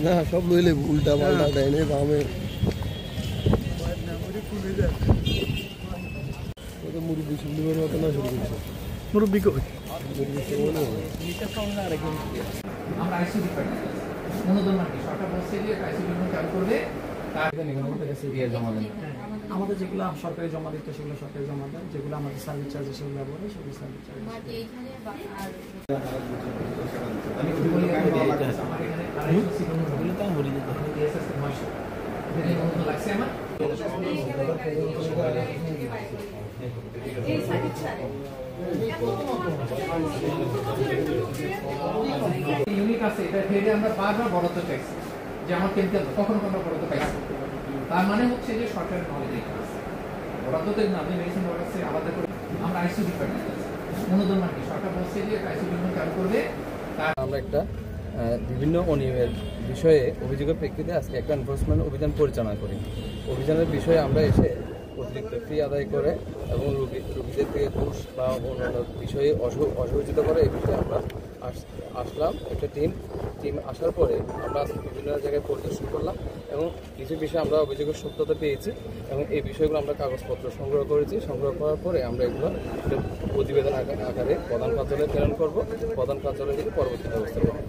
না সব লইলে উল্টা পাল্টা দেয় না দামে মুরব্বী সুন্দর মতো না শুরু করছে মুরব্বী কই আমরা আইসি ডিপার্টমেন্ট অনুদান আর কি সরকার বলছে যে আইসি ডিপার্টমেন্ট চালু করবে তার জমা দেন আমাদের যেগুলো সরকারি জমা দিতে সেগুলো সরকারি জমা দেয়, যেগুলো আমাদের সার্ভিস চার্জ সেগুলো ব্যবহার হয় সেগুলো সার্ভিস চার্জ। ইউনিক আছে এটা ফেরে আমরা বারবার বরাদ্দ চাইছি যে আমার কেন্দ্র কখনো কোনো বরাদ্দ পাইছি, তার মানে হচ্ছে যে সরকারের নলেজে বরাদ্দতের না আপনি মেডিসিন বরাদ্দ আলাদা করে আমরা আইসি ডিপার্টমেন্ট অনুদান আর কি সরকার বলছে যে আইসি ডিপার্টমেন্ট চালু করবে। আমরা একটা বিভিন্ন অনিয়মের বিষয়ে অভিযোগের প্রেক্ষিতে আজকে একটা এনফোর্সমেন্ট অভিযান পরিচালনা করি। অভিযানের বিষয়ে আমরা এসে অতিরিক্ত ফি আদায় করে এবং রোগীদের থেকে ঘুষ বা অন্যান্য বিষয়ে অসহযোগিতা করে এই বিষয়ে আমরা আসলাম। একটা টিম আসার পরে আমরা বিভিন্ন জায়গায় পরিদর্শন করলাম এবং কিছু বিষয়ে আমরা অভিযোগের সত্যতা পেয়েছি এবং এই বিষয়গুলো আমরা কাগজপত্র সংগ্রহ করেছি। সংগ্রহ করার পরে আমরা এগুলো প্রতিবেদন আকারে প্রধান কার্যালয়ে প্রেরণ করব। প্রধান কার্যালয় থেকে পরবর্তী ব্যবস্থা করব।